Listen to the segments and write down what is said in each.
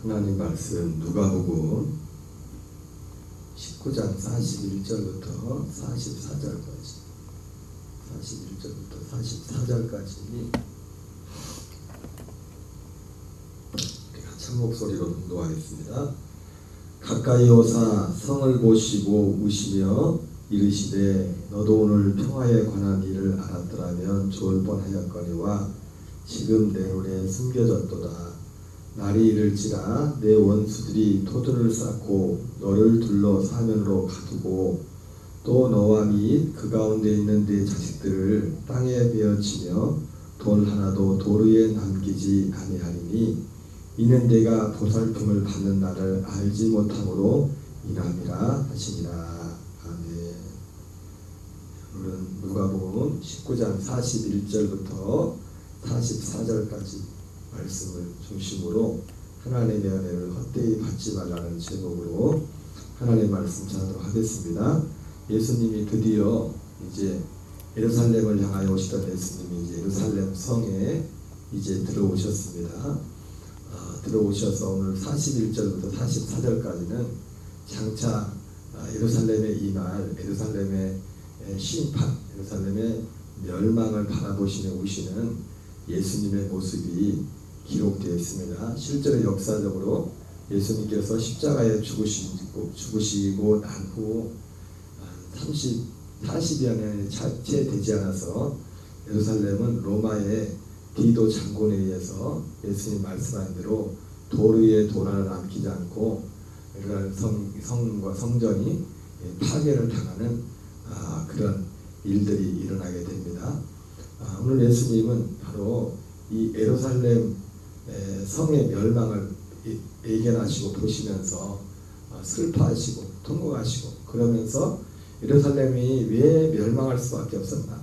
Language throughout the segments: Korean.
하나님 말씀 누가복음 19장 41절부터 44절까지 41절부터 44절까지 한 목소리로 공독하겠습니다. 가까이 오사 성을 보시고 우시며 이르시되 너도 오늘 평화에 관한 일을 알았더라면 좋을 뻔하였거니와 지금 내 눈에 숨겨졌도다. 날이 이를지라 내 원수들이 토둔을 쌓고 너를 둘러 사면으로 가두고 또 너와 및 그 가운데 있는 네 자식들을 땅에 베어치며 돌 하나도 돌 위에 남기지 아니하리니 이는 내가 보살핌을 받는 날을 알지 못함으로 인함이라 하시니라. 아멘. 오늘은 누가복음 19장 41절부터 44절까지 말씀을 중심으로 하나님의 은혜를 헛되이 받지 말라는 제목으로 하나님의 말씀 전하도록 하겠습니다. 예수님이 드디어 이제 예루살렘을 향하여 오시던 예수님이 이제 예루살렘 성에 이제 들어오셨습니다. 들어오셔서 오늘 41절부터 44절까지는 장차 예루살렘에 임할 예루살렘의 심판, 예루살렘의 멸망을 바라보시며 오시는 예수님의 모습이 기록되어 있습니다. 실제로 역사적으로 예수님께서 십자가에 죽으시고 난 후 40여 년이 채 되지 않아서 예루살렘은 로마의 디도 장군에 의해서 예수님 말씀한 대로 돌 위에 돌 하나 남기지 않고 성과 성전이 파괴를 당하는 그런 일들이 일어나게 됩니다. 오늘 예수님은 바로 이 예루살렘 성의 멸망을 예견하시고 보시면서 슬퍼하시고 통곡하시고 그러면서 예루살렘이 왜 멸망할 수밖에 없었나,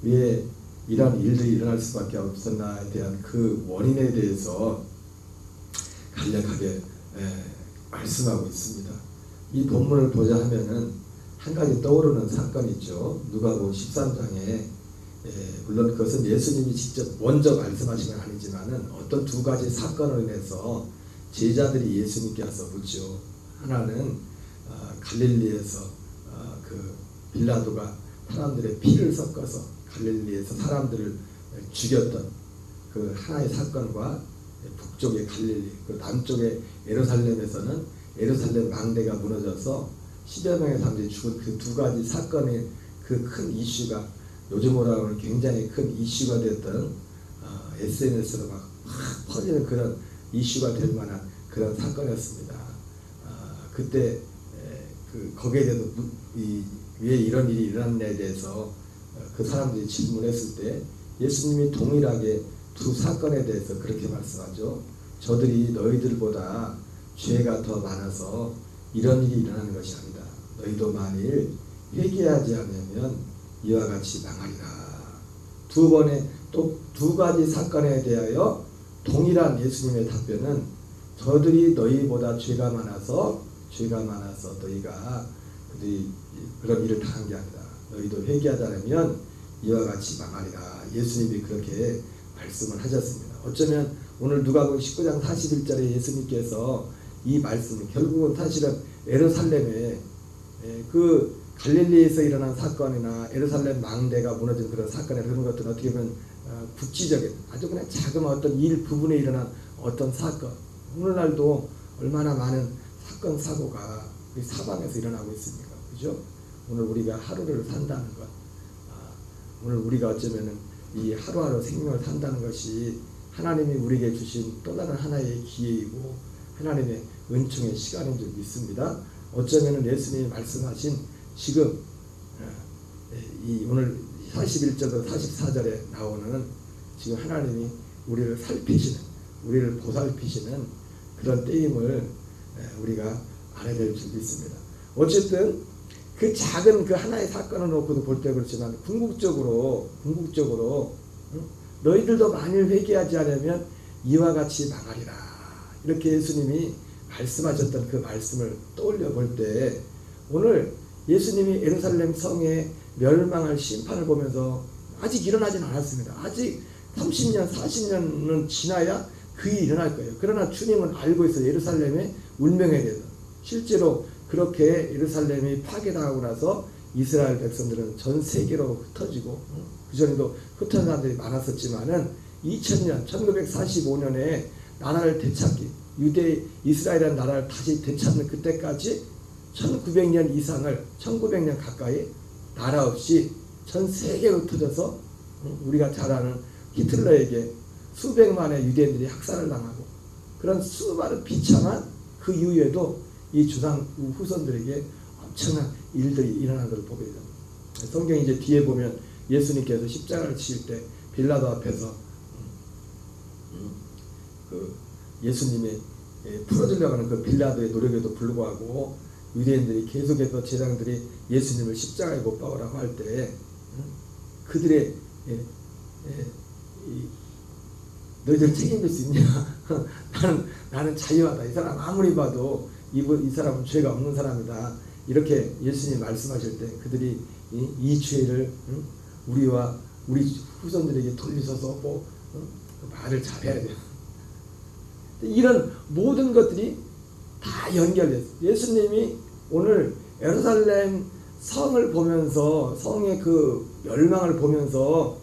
왜 이런 일들이 일어날 수밖에 없었나에 대한 그 원인에 대해서 간략하게 말씀하고 있습니다. 이 본문을 보자 하면은 한 가지 떠오르는 사건이 있죠. 누가복음 13장에 물론 그것은 예수님이 직접 먼저 말씀하신 건 아니지만은 어떤 두 가지 사건으로 인해서 제자들이 예수님께 와서 묻죠. 하나는 갈릴리에서 그 빌라도가 사람들의 피를 섞어서 갈릴리에서 사람들을 죽였던 그 하나의 사건과 북쪽의 갈릴리, 그 남쪽의 예루살렘에서는 예루살렘 망대가 무너져서 10여 명의 사람들이 죽은 그 두 가지 사건의 그 큰 이슈가 요즘으로 하면 굉장히 큰 이슈가 됐던 SNS로 막 퍼지는 그런 이슈가 될 만한 그런 사건이었습니다. 그때 거기에 대해서 왜 이런 일이 일어났냐에 대해서 그 사람들이 질문했을 때 예수님이 동일하게 두 사건에 대해서 그렇게 말씀하죠. 저들이 너희들보다 죄가 더 많아서 이런 일이 일어나는 것이 아니다. 너희도 만일 회개하지 않으면 이와 같이 망하리라. 두 번의 또 두 가지 사건에 대하여 동일한 예수님의 답변은 저들이 너희보다 죄가 많아서 너희가 그런 일을 당한 게 아니다. 너희도 회개하지 않으면 이와 같이 망하리라. 예수님이 그렇게 말씀을 하셨습니다. 어쩌면 오늘 누가복음 19장 41절에 예수님께서 이 말씀을 결국은 사실은 예루살렘에 그 갈릴리에서 일어난 사건이나 예루살렘 망대가 무너진 그런 사건이나 그런 것들은 어떻게 보면 국지적인 아주 그냥 작은 어떤 일 부분에 일어난 어떤 사건, 오늘날도 얼마나 많은 사건 사고가 우리 사방에서 일어나고 있습니까? 그죠? 오늘 우리가 하루를 산다는 것, 오늘 우리가 어쩌면은 이 하루하루 생명을 산다는 것이 하나님이 우리에게 주신 또 다른 하나의 기회이고 하나님의 은총의 시간인 줄 믿습니다. 어쩌면은 예수님이 말씀하신 지금 이 오늘 41절부터 44절에 나오는 지금 하나님이 우리를 살피시는, 우리를 보살피시는 그런 때임을 우리가 알아야 될 줄 믿습니다. 어쨌든 그 작은 그 하나의 사건을 놓고도 볼 때 그렇지만 궁극적으로 너희들도 만일 회개하지 않으면 이와 같이 망하리라. 이렇게 예수님이 말씀하셨던 그 말씀을 떠올려 볼 때 오늘 예수님이 예루살렘 성의 멸망할 심판을 보면서 아직 일어나진 않았습니다. 아직 30년, 40년은 지나야 그 일이 일어날 거예요. 그러나 주님은 알고 있어요. 예루살렘의 운명에 대해서. 실제로 그렇게 예루살렘이 파괴당하고 나서 이스라엘 백성들은 전 세계로 흩어지고, 그전에도 흩어진 사람들이 많았었지만은 2000년 1945년에 나라를 되찾기, 이스라엘이라는 나라를 다시 되찾는 그때까지 1900년 이상을, 1900년 가까이 나라 없이 전 세계로 흩어져서 우리가 잘 아는 히틀러에게 수백만의 유대인들이 학살을 당하고, 그런 수많은 비참한 그 이후에도 이 주상 후손들에게 엄청난 일들이 일어난 것을 보게 됩니다. 성경 이제 뒤에 보면 예수님께서 십자가를 치실 때 빌라도 앞에서 그 예수님이 풀어주려고 하는 그 빌라도의 노력에도 불구하고 유대인들이 계속해서 제장들이 예수님을 십자가에 못 박으라고 할 때 그들의 너희들 책임질 수 있냐? 나는 자유하다. 이 사람 아무리 봐도 이 사람은 죄가 없는 사람이다. 이렇게 예수님이 말씀하실 때 그들이 이 죄를 우리와 우리 후손들에게 돌리셔서 말을 잘해야 돼요. 이런 모든 것들이 다 연결됐어요. 예수님이 오늘 예루살렘 성을 보면서, 성의 그 멸망을 보면서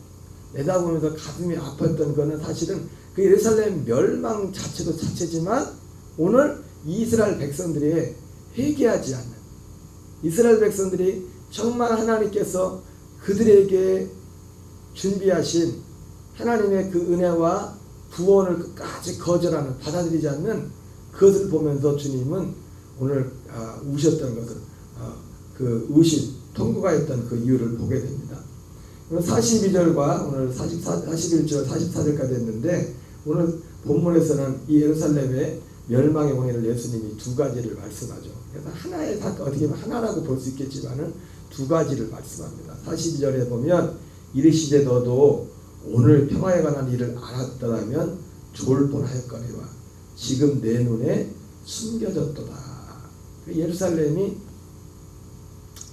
내다보면서 가슴이 아팠던 거는 사실은 그 예루살렘 멸망 자체도 자체지만 오늘 이스라엘 백성들이 회개하지 않는, 이스라엘 백성들이 정말 하나님께서 그들에게 준비하신 하나님의 그 은혜와 구원을 끝까지 거절하는, 받아들이지 않는 그것을 보면서 주님은 오늘 우셨던 것을, 그 우신 통고가 했던 그 이유를 보게 됩니다. 42절과 오늘 41절 44절까지 했는데, 오늘 본문에서는 이 예루살렘의 멸망의 원인을 예수님이 두 가지를 말씀하죠. 그래서 하나의 사건, 어떻게 보면 하나라고 볼 수 있겠지만은 두 가지를 말씀합니다. 42절에 보면 이르시되 너도 오늘 평화에 관한 일을 알았더라면 좋을 뻔하였거니와 지금 내 눈에 숨겨졌도다. 예루살렘이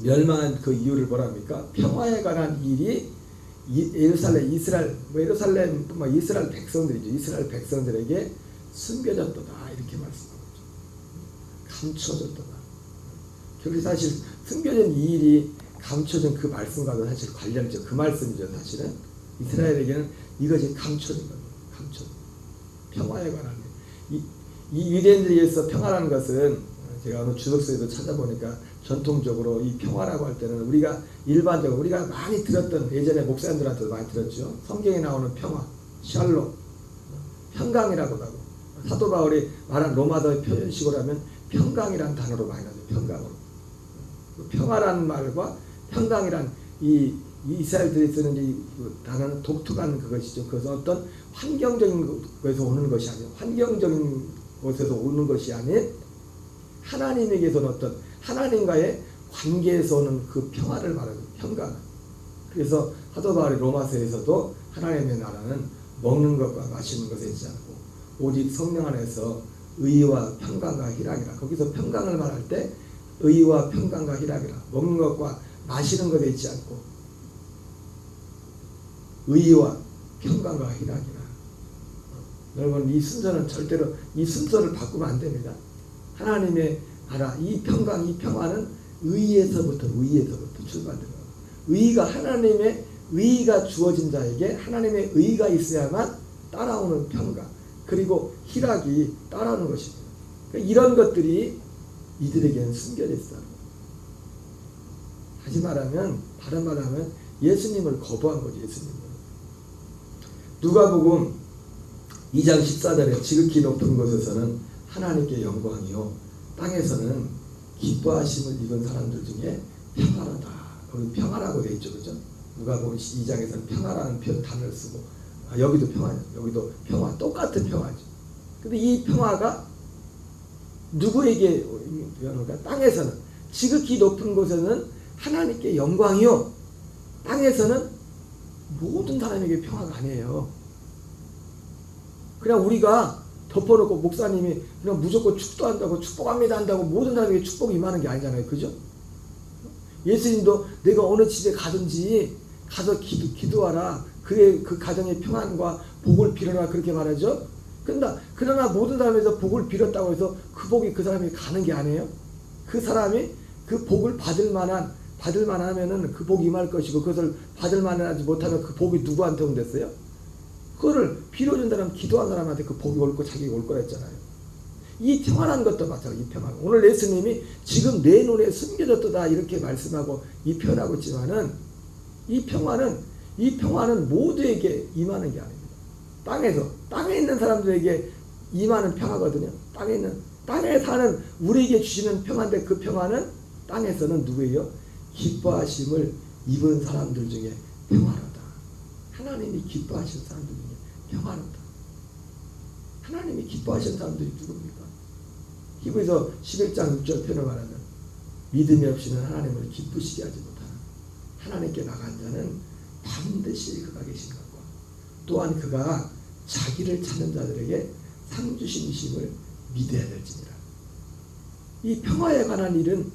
멸망한 그 이유를 뭐랍니까? 평화에 관한 일이 이스라엘 백성들이죠. 이스라엘 백성들에게 숨겨졌도다. 이렇게 말씀하죠. 감춰졌도다. 결국 사실 숨겨진 이 일이 감춰진 그 말씀과도 사실 관련이죠. 그 말씀이죠. 사실은 이스라엘에게는 이것이 감춰진 겁니다. 감춰진 평화에 관한 일. 이 유대인들에게서 평화라는 것은 제가 오늘 주석서에도 찾아보니까 전통적으로 이 평화라고 할 때는 우리가 일반적으로 우리가 많이 들었던, 예전에 목사님들한테도 많이 들었죠. 성경에 나오는 평화, 샬롬, 평강이라고도 하고, 사도 바울이 말한 로마서의 표현식으로 하면 평강이라는 단어로 많이 나죠. 평강으로. 평화라는 말과 평강이란 이 이스라엘들이 쓰는 이 단어는 독특한 그것이죠. 그것은 어떤 환경적인 것에서 오는 것이 아니에요. 환경적인 곳에서 오는 것이 아닌 하나님에게서는 어떤 하나님과의 관계에서 오는 그 평화를 말하는 평강. 그래서 사도 바울이 로마서에서도 하나님의 나라는 먹는 것과 마시는 것에 있지 않고 오직 성령 안에서 의와 평강과 희락이라. 거기서 평강을 말할 때 의와 평강과 희락이라. 먹는 것과 마시는 것에 있지 않고 의와 평강과 희락이라. 여러분, 이 순서는 절대로 이 순서를 바꾸면 안 됩니다. 하나님의 나라, 이 평강, 이 평화는 의에서부터 출발됩니다. 의가, 하나님의 의가 주어진 자에게 하나님의 의가 있어야만 따라오는 평강, 그리고 희락이 따라오는 것입니다. 그러니까 이런 것들이 이들에게는 숨겨져 있어요. 다른 말하면 예수님을 거부한 거죠. 예수님을. 누가복음 2장 14절에 지극히 높은 곳에서는 하나님께 영광이요 땅에서는 기뻐하심을 입은 사람들 중에 평화로다. 거기 평화라고 되어 있죠. 그죠? 누가복음 2장에서는 평화라는 단어를 쓰고, 여기도 평화죠. 여기도 평화, 똑같은 평화죠. 근데 이 평화가 누구에게 영광인가? 땅에서는, 지극히 높은 곳에는 하나님께 영광이요 땅에서는 모든 사람에게 평화가 아니에요. 그냥 우리가 덮어놓고 목사님이 그냥 무조건 축도한다고 축복합니다 한다고 모든 사람에게 축복이 임하는 게 아니잖아요. 그죠? 예수님도 내가 어느 집에 가든지 가서 기도하라. 그래 그 가정의 평안과 복을 빌어라. 그렇게 말하죠. 그러나 모든 사람에서 복을 빌었다고 해서 그 복이 그 사람이 가는 게 아니에요. 그 사람이 그 복을 받을 만하면은 그 복이 임할 것이고, 그것을 받을 만하지 못하면 그 복이 누구한테 온댔어요? 그거를 빌어준 사람, 기도한 사람한테 그 복이 올 거, 자기가 올 거라 했잖아요. 이 평안한 것도 마찬가지. 이 평안. 오늘 예수님이 지금 내 눈에 숨겨졌다 이렇게 말씀하고 이 표현하고 있지만은, 이 평안은 모두에게 임하는 게 아닙니다. 땅에 있는 사람들에게 임하는 평화거든요. 땅에 사는 우리에게 주시는 평안인데, 그 평안은 땅에서는 누구예요? 기뻐하심을 입은 사람들 중에 평화로다. 하나님이 기뻐하시는 사람들 중에 평화로다. 하나님이 기뻐하시는 사람들이 누굽니까? 히브리서 11장 6절 표현을 말하면, 믿음이 없이는 하나님을 기쁘시게 하지 못하는 하나님께 나간 자는 반드시 그가 계신 것과, 또한 그가 자기를 찾는 자들에게 상 주심을 믿어야 될지니라. 이 평화에 관한 일은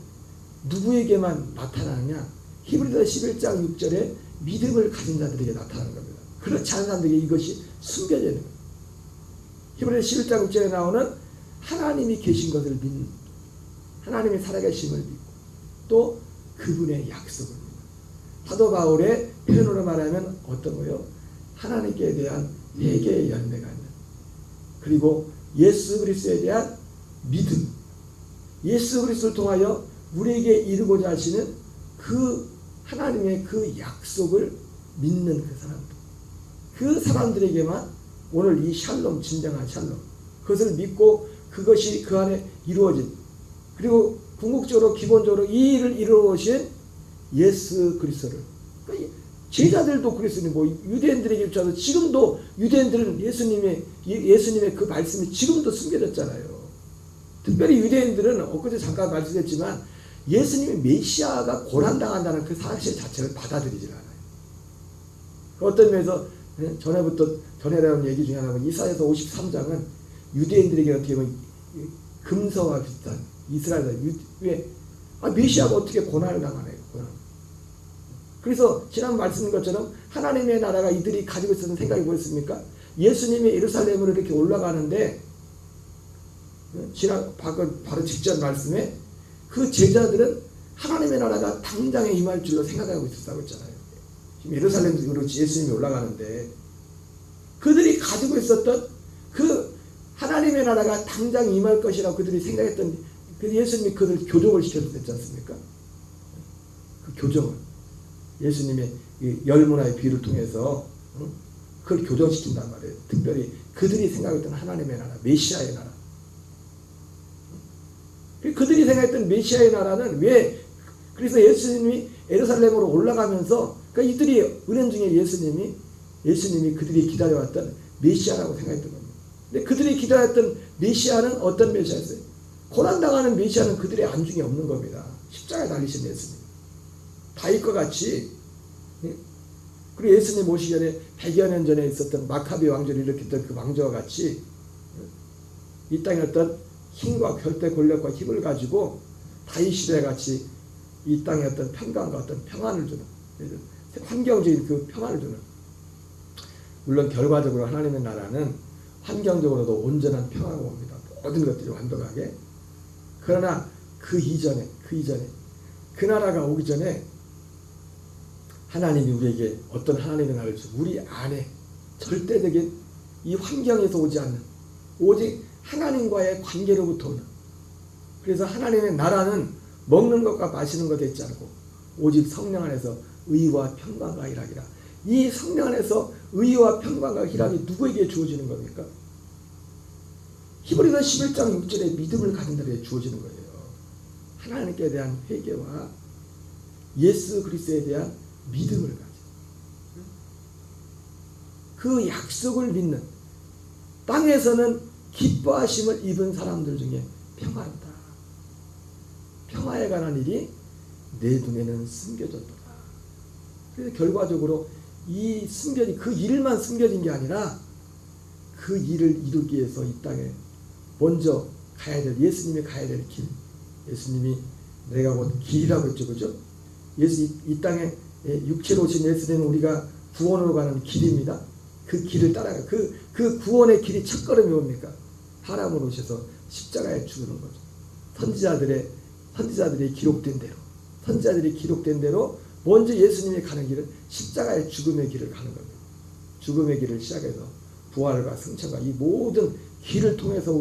누구에게만 나타나느냐? 히브리서 11장 6절에 믿음을 가진 자들에게 나타나는 겁니다. 그렇지 않은 사람들에게 이것이 숨겨져 있는 겁니다. 히브리서 11장 6절에 나오는 하나님이 계신 것을 믿는, 하나님이 살아계심을 믿고, 또 그분의 약속을 믿는. 사도 바울의 표현으로 말하면 어떤 거요? 하나님께 대한 회개의 열매가 있는, 그리고 예수 그리스도에 대한 믿음, 예수 그리스도를 통하여 우리에게 이루고자 하시는 그 하나님의 그 약속을 믿는 그 사람들, 그 사람들에게만 오늘 이 샬롬, 진정한 샬롬, 그것을 믿고 그것이 그 안에 이루어진, 그리고 궁극적으로 기본적으로 이 일을 이루어오신 예수 그리스도를, 그러니까 제자들도 그랬으니 뭐 유대인들에게 비춰서 지금도 유대인들은 예수님의 그 말씀이 지금도 숨겨졌잖아요. 특별히 유대인들은 엊그제 잠깐 말씀드렸지만 예수님이 메시아가 고난당한다는 그 사실 자체를 받아들이질 않아요. 어떤 면에서 전에부터 전해라는 얘기 중에 하나는 이사야서 53장은 유대인들에게 어떻게 보면 금서와 비슷한 이스라엘의 왜 메시아가 어떻게 고난을 당하네요. 그래서 지난 말씀인 것처럼 하나님의 나라가 이들이 가지고 있었던 생각이 뭐였습니까? 예수님이 예루살렘으로 이렇게 올라가는데, 지난 바로 직전 말씀에 그 제자들은 하나님의 나라가 당장에 임할 줄로 생각하고 있었다고 했잖아요. 지금 예루살렘으로 예수님이 올라가는데 그들이 가지고 있었던 그 하나님의 나라가 당장 임할 것이라고 그들이 생각했던, 그 예수님이 그들 교정을 시켜줬지 않습니까? 그 교정을 예수님의 열문화의 비유를 통해서 그걸 교정시킨단 말이에요. 특별히 그들이 생각했던 하나님의 나라, 메시아의 나라. 그들이 생각했던 메시아의 나라는 왜, 그래서 예수님이 예루살렘으로 올라가면서, 그러니까 이들이 은연 중에 예수님이 그들이 기다려왔던 메시아라고 생각했던 겁니다. 근데 그들이 기다렸던 메시아는 어떤 메시아였어요? 고난당하는 메시아는 그들의 안중에 없는 겁니다. 십자가에 달리신 예수님. 다윗과 같이, 그리고 예수님 오시기 전에 100여 년 전에 있었던 마카비 왕조를 일으켰던 그 왕조와 같이 이 땅에 어떤 힘과 절대 권력과 힘을 가지고 다윗 시대 같이 이 땅에 어떤 평강과 어떤 평안을 주는, 환경적인 그 평안을 주는, 물론 결과적으로 하나님의 나라는 환경적으로도 온전한 평화가 옵니다. 모든 것들이 완벽하게. 그러나 그 이전에 그 나라가 오기 전에 하나님이 우리에게 어떤 하나님의 나라를 주고, 우리 안에 절대적인 이 환경에서 오지 않는 오직 하나님과의 관계로부터 오는, 그래서 하나님의 나라는 먹는 것과 마시는 것 있지 않고 오직 성령 안에서 의와 평강과 희락이라. 이 성령 안에서 의와 평강과 희락이 누구에게 주어지는 겁니까? 히브리서 11장 6절에 믿음을 가진 자에게 주어지는 거예요. 하나님께 대한 회개와 예수 그리스도에 대한 믿음을 가진, 그 약속을 믿는, 땅에서는 기뻐하심을 입은 사람들 중에 평안하다. 평화에 관한 일이 내 눈에는 숨겨졌다. 그래서 결과적으로 이 숨겨진 그 일만 숨겨진 게 아니라 그 일을 이루기 위해서 이 땅에 먼저 가야 될, 예수님이 가야 될 길, 예수님이 내가 곧 길이라고 했죠, 그죠? 이 땅에 육체로 오신 예수님은 우리가 구원으로 가는 길입니다. 그 길을 따라가. 그 구원의 길이 첫걸음이 뭡니까? 사람으로 오셔서 십자가에 죽는 거죠. 선지자들이 기록된 대로 먼저 예수님이 가는 길은 십자가의 죽음의 길을 가는 겁니다. 죽음의 길을 시작해서 부활과 승천과 이 모든 길을 통해서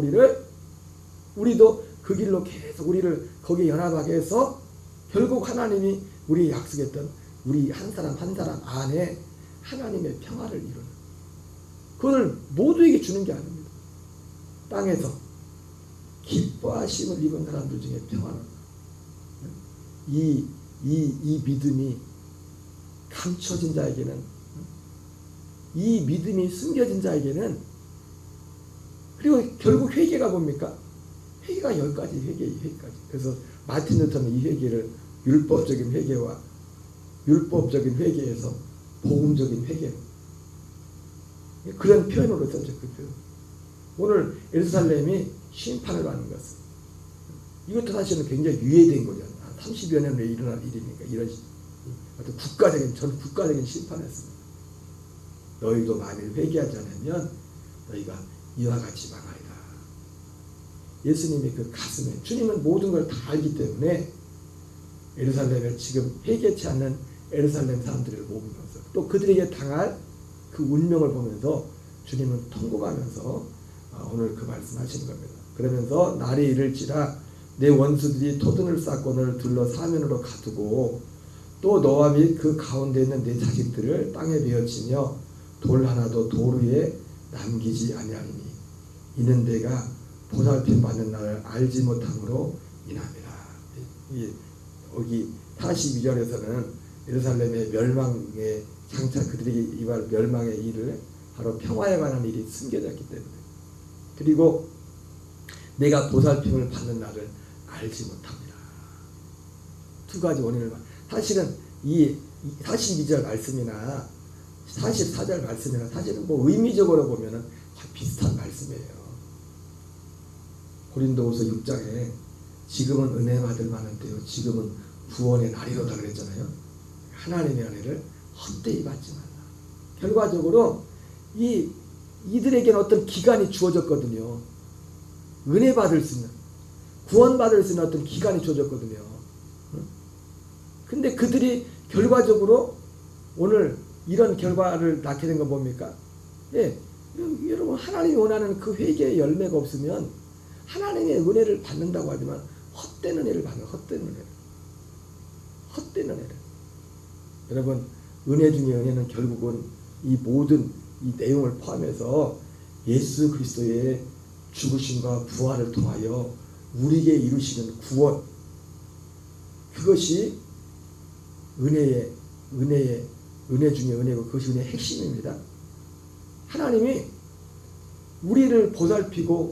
우리도 그 길로 계속 우리를 거기에 연합하게 해서 결국 하나님이 우리 약속했던 우리 한 사람 한 사람 안에 하나님의 평화를 이루는, 그걸 모두에게 주는 게 아닙니다. 땅에서 기뻐하심을 입은 사람들 중에 평화를, 이 믿음이 감춰진 자에게는, 이 믿음이 숨겨진 자에게는, 그리고 결국 회개가 뭡니까? 회개가 10가지 회개까지. 그래서 마틴 루터는 이 회개를 율법적인 회개와 율법적인 회개에서 복음적인 회개, 그런 표현으로 썼죠. 그 표현. 오늘 예루살렘이 심판을 받는 것은, 이것도 사실은 굉장히 유예된 거죠. 30여 년 후에 일어날 일이니까. 이런 어떤 국가적인 심판이었습니다. 너희도 만일 회개하지 않으면 너희가 이와 같이 망하리라. 예수님이 그 가슴에, 주님은 모든 걸 다 알기 때문에 예루살렘에 지금 회개치 않는 예루살렘 사람들을 보면서 또 그들에게 당할 그 운명을 보면서 주님은 통곡하면서 오늘 그 말씀하시는 겁니다. 그러면서 날이 이를지라 내 원수들이 토등을 쌓고 너를 둘러 사면으로 가두고 또 너와 및 그 가운데 있는 내 자식들을 땅에 베어치며 돌 하나도 돌 위에 남기지 아니하리니 이는 내가 보살핌 받는 날을 알지 못함으로 인함이라. 여기 42절에서는 예루살렘의 멸망의 장차 그들에게 이발 멸망의 일을 바로 평화에 관한 일이 숨겨졌기 때문에, 그리고 내가 보살핌을 받는 날을 알지 못합니다. 두 가지 원인을 사실은 이 42절 말씀이나 44절 말씀이나 사실은 뭐 의미적으로 보면은 다 비슷한 말씀이에요. 고린도후서 6장에 지금은 은혜 받을 만한 때요 지금은 구원의 날이로다 그랬잖아요. 하나님의 은혜를 헛되이 받지 말라. 결과적으로 이들에게는 어떤 기간이 주어졌거든요. 은혜 받을 수 있는, 구원 받을 수 있는 어떤 기간이 주어졌거든요. 근데 그들이 결과적으로 오늘 이런 결과를 낳게 된 건 뭡니까? 예, 여러분, 하나님이 원하는 그 회개의 열매가 없으면 하나님의 은혜를 받는다고 하지만 헛된 은혜를 받는, 헛된 은혜를. 여러분, 은혜 중에 은혜는 결국은 이 모든 이 내용을 포함해서 예수 그리스도의 죽으심과 부활을 통하여 우리에게 이루시는 구원, 그것이 은혜 중에 은혜고 그것이 은혜의 핵심입니다. 하나님이 우리를 보살피고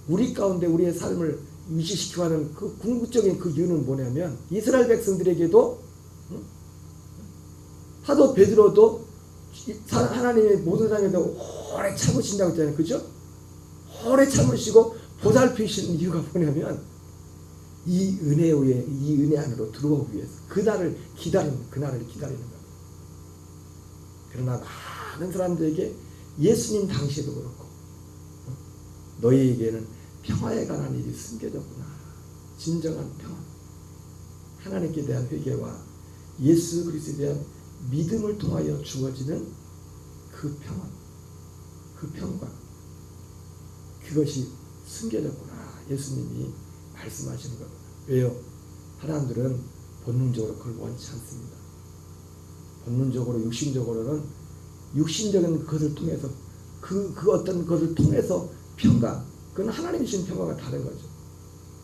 우리 가운데 우리의 삶을 유지시키고 하는 그 궁극적인 그 이유는 뭐냐면, 이스라엘 백성들에게도 사도 베드로도 하나님의 모든 사람에도 오래 참으신다고 했잖아요. 그죠? 오래 참으시고 보살피시는 이유가 뭐냐면 이 은혜 안으로 들어오기 위해서 그날을 기다리는 겁니다. 그러나 많은 사람들에게 예수님 당시에도 그렇고 너희에게는 평화에 관한 일이 숨겨졌구나. 진정한 평화, 하나님께 대한 회개와 예수 그리스도에 대한 믿음을 통하여 주어지는 그 평화, 그 평강, 그것이 숨겨졌구나. 예수님이 말씀하시는 겁니다. 왜요? 사람들은 본능적으로 그걸 원치 않습니다. 본능적으로, 육신적으로는 육신적인 것을 통해서 그 어떤 것을 통해서 평강, 그건 하나님이 주신 평강과 다른 거죠.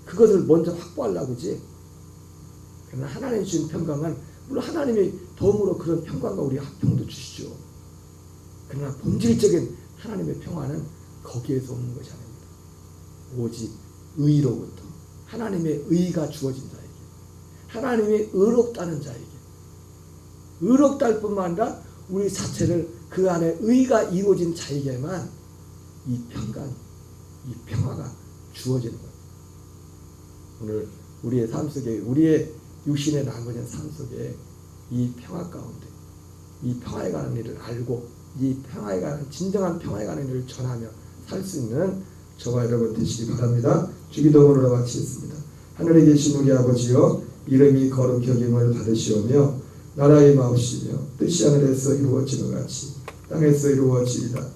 그것을 먼저 확보하려고 하지. 그러나 하나님이 주신 평강은 물론 하나님이 덤으로 그런 평강과 우리 합평도 주시죠. 그러나 본질적인 하나님의 평화는 거기에서 오는 것이 아닙니다. 오직 의로부터, 하나님의 의가 주어진 자에게, 하나님이 의롭다는 자에게, 의롭다 할 뿐만 아니라 우리 자체를 그 안에 의가 이루어진 자에게만 이 평강, 이 평화가 주어지는 거예요. 오늘 우리의 삶 속에, 우리의 육신에 남겨진 삶 속에 이 평화 가운데, 이 평화에 관한 일을 알고 이 평화에 관한 진정한 평화에 관한 일을 전하며 살 수 있는 저와 여러분 되시기 바랍니다. 주기도문으로 마치겠습니다. 하늘에 계신 우리 아버지여, 이름이 거룩히 여김을 받으시오며 나라의 마옵시며 뜻이 하늘에서 이루어지는 같이 땅에서 이루어지리라.